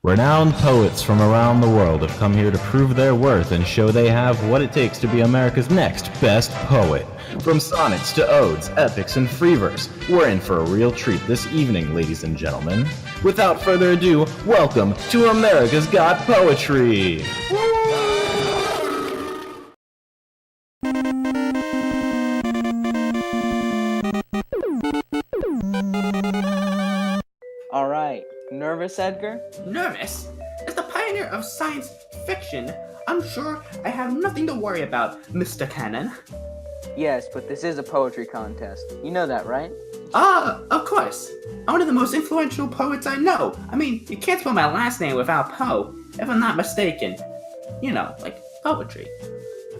Renowned poets from around the world have come here to prove their worth and show they have what it takes to be America's next best poet. From sonnets to odes, epics, and free verse, we're in for a real treat this evening, ladies and gentlemen. Without further ado, welcome to America's Got Poetry! Alright, nervous, Edgar? Nervous? As the pioneer of science fiction, I'm sure I have nothing to worry about, Mr. Cannon. Yes, but this is a poetry contest. You know that, right? Of course. I'm one of the most influential poets I know. I mean, you can't spell my last name without Poe, if I'm not mistaken. You know, like poetry.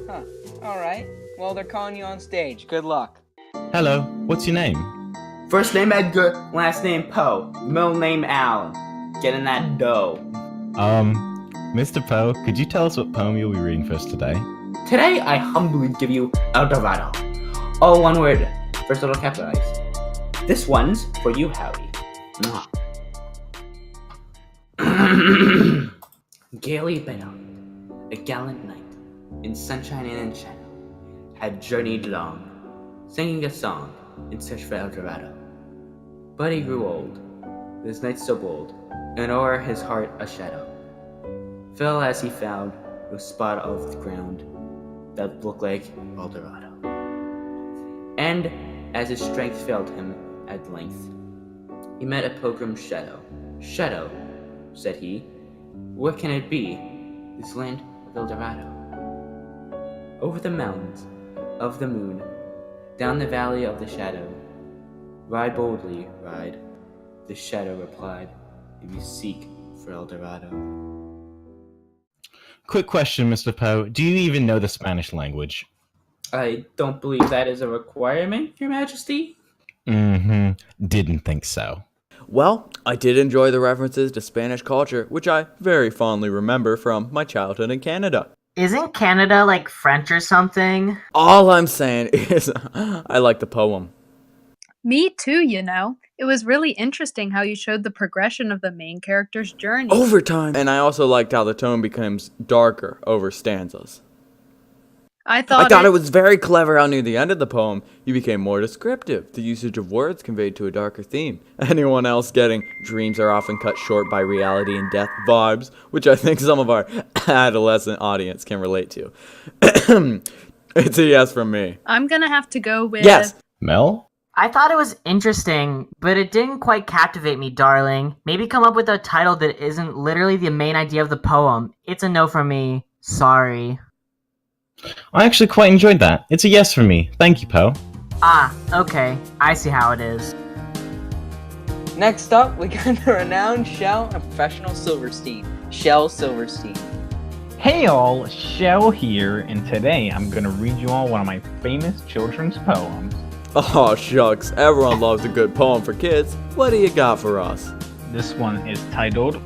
Huh. Alright. Well, they're calling you on stage. Good luck. Hello, what's your name? First name Edgar, last name Poe, middle name Allen. Getting that dough. Mr. Poe, could you tell us what poem you'll be reading for us today? Today, I humbly give you El Dorado. All one word. First little capitalized. This one's for you, Howie. Gaily bound, a gallant knight, in sunshine and in shadow, had journeyed long, singing a song in search for El Dorado. But he grew old, this knight so bold, and o'er his heart a shadow fell as he found a spot of the ground that looked like El Dorado. And as his strength failed him at length, he met a pilgrim's shadow. Shadow, said he, what can it be, this land of El Dorado? Over the mountains of the moon, down the valley of the shadow, ride boldly, ride, the shadow replied, if you seek for El Dorado. Quick question, Mr. Poe. Do you even know the Spanish language? I don't believe that is a requirement, Your Majesty. Didn't think so. Well, I did enjoy the references to Spanish culture, which I very fondly remember from my childhood in Canada. Isn't Canada like French or something? All I'm saying is I like the poem. Me too, you know. It was really interesting how you showed the progression of the main character's journey. Over time. And I also liked how the tone becomes darker over stanzas. I I thought thought it was very clever how near the end of the poem, you became more descriptive. The usage of words conveyed to a darker theme. Anyone else getting dreams are often cut short by reality and death vibes, which I think some of our adolescent audience can relate to. It's a yes from me. I'm gonna have to go with... Yes. Mel? I thought it was interesting, but it didn't quite captivate me, darling. Maybe come up with a title that isn't literally the main idea of the poem. It's a no from me. Sorry. I actually quite enjoyed that. It's a yes from me. Thank you, Poe. Ah, okay. I see how it is. Next up, we got the renowned Shell and professional Silverstein. Shell Silverstein. Hey all, Shell here, and today I'm gonna read you all one of my famous children's poems. Oh shucks, everyone loves a good poem for kids. What do you got for us? This one is titled,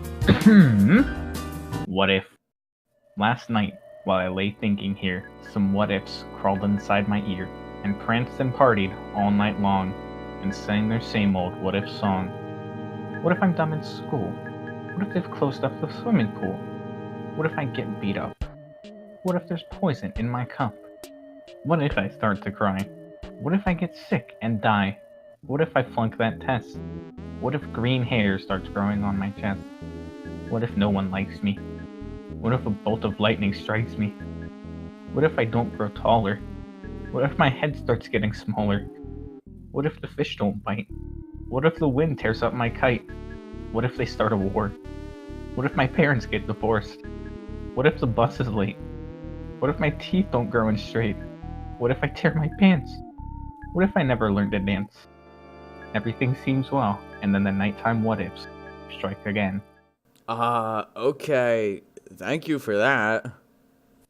What If? Last night, while I lay thinking here, some what ifs crawled inside my ear, and pranced and partied all night long, and sang their same old what if song. What if I'm dumb in school? What if they've closed up the swimming pool? What if I get beat up? What if there's poison in my cup? What if I start to cry? What if I get sick and die? What if I flunk that test? What if green hair starts growing on my chest? What if no one likes me? What if a bolt of lightning strikes me? What if I don't grow taller? What if my head starts getting smaller? What if the fish don't bite? What if the wind tears up my kite? What if they start a war? What if my parents get divorced? What if the bus is late? What if my teeth don't grow in straight? What if I tear my pants? What if I never learn to dance? Everything seems well, and then the nighttime what-ifs strike again. Okay. Thank you for that.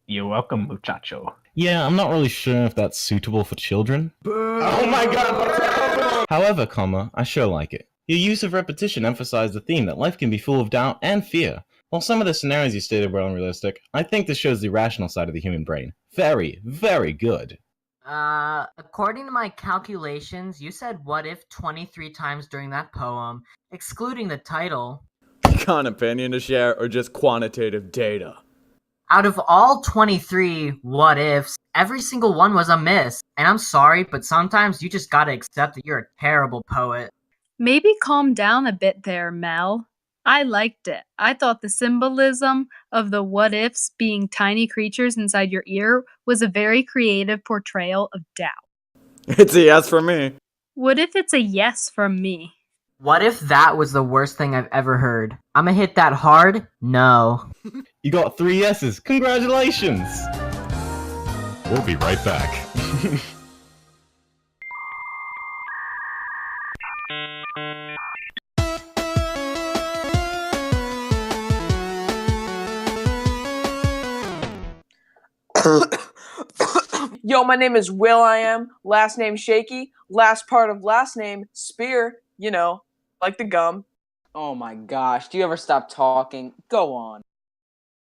You're welcome, muchacho. Yeah, I'm not really sure if that's suitable for children. Oh my god! However, I sure like it. Your use of repetition emphasized the theme that life can be full of doubt and fear. While some of the scenarios you stated were unrealistic, I think this shows the rational side of the human brain. Very, very good. According to my calculations, you said what if 23 times during that poem, excluding the title. got an opinion to share or just quantitative data? Out of all 23 what ifs, every single one was a miss. And I'm sorry, but sometimes you just gotta accept that you're a terrible poet. Maybe calm down a bit there, Mel. I liked it. I thought the symbolism of the what ifs being tiny creatures inside your ear was a very creative portrayal of doubt. It's a yes for me. What if it's a yes from me? What if that was the worst thing I've ever heard? I'ma hit that hard? No. You got 3 yeses. Congratulations! We'll be right back. Yo, my name is Will.I.am, last name Shaky, last part of last name Spear, you know, like the gum. Oh my gosh, do you ever stop talking? Go on.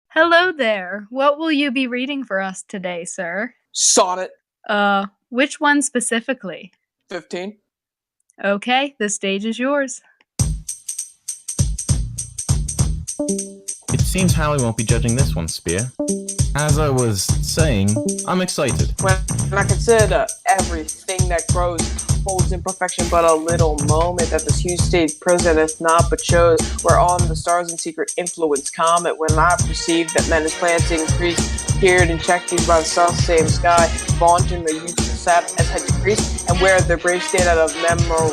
Hello there. What will you be reading for us today, sir? Sonnet Which one specifically? 15. Okay, the stage is yours. It seems Howie won't be judging this one, Spear. As I was saying, I'm excited. When I consider everything that grows, holds imperfection but a little moment that this huge stage presenteth not but shows, whereon the stars in secret influence comet, when I perceive that men as plants increase, peered and checked these by the self-same sky, vaunting the youthful sap as had decreased, and where the brave state out of memory,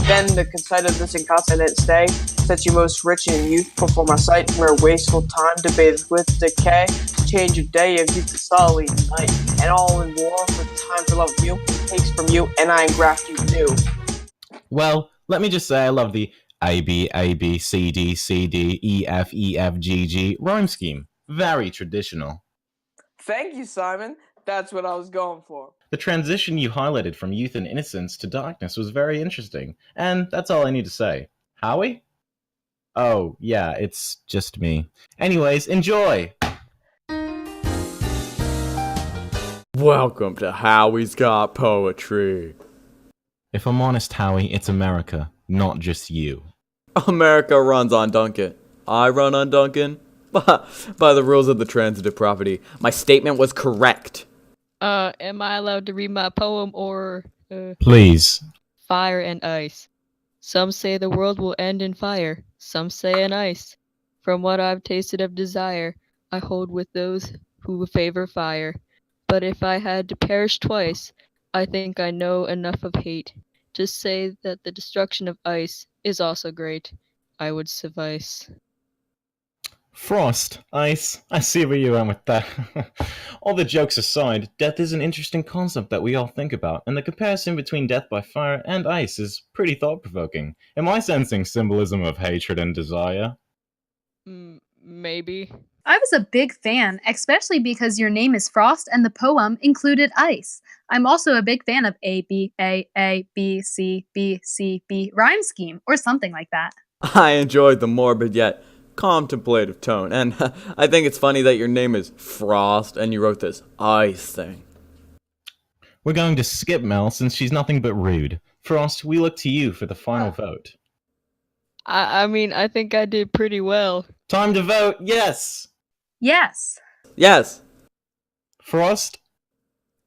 then the conceit of this inconstant stay, sets you most rich in youth before my sight, where wasteful time debateth with decay, change of day of youth to sully night, and all in war for time for love of you, takes from you, and I engraft you new. Well, let me just say I love the A, B, A, B, C, D, C, D, E, F, E, F, G, G rhyme scheme. Very traditional. Thank you, Simon. That's what I was going for. The transition you highlighted from youth and innocence to darkness was very interesting, and that's all I need to say. Howie? Oh, yeah, it's just me. Anyways, enjoy! Welcome to Howie's Got Poetry. If I'm honest, Howie, it's America, not just you. America runs on Duncan. I run on Duncan. By the rules of the transitive property, my statement was correct. Am I allowed to read my poem or, Please. Fire and Ice? Some say the world will end in fire, some say in ice. From what I've tasted of desire, I hold with those who favor fire. But if I had to perish twice, I think I know enough of hate to say that the destruction of ice is also great. I would suffice. Frost, ice, I see where you went with that. All the jokes aside, death is an interesting concept that we all think about, and the comparison between death by fire and ice is pretty thought-provoking. Am I sensing symbolism of hatred and desire? Maybe. I was a big fan, especially because your name is Frost and the poem included ice. I'm also a big fan of A, B, C, B, C, B rhyme scheme, or something like that. I enjoyed the morbid yet contemplative tone, and I think it's funny that your name is Frost and you wrote this ice thing. We're going to skip Mel since she's nothing but rude. Frost, we look to you for the final vote. I mean, I think I did pretty well. Time to vote, yes! Yes. Yes. Frost?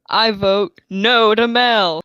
I vote no to Mel.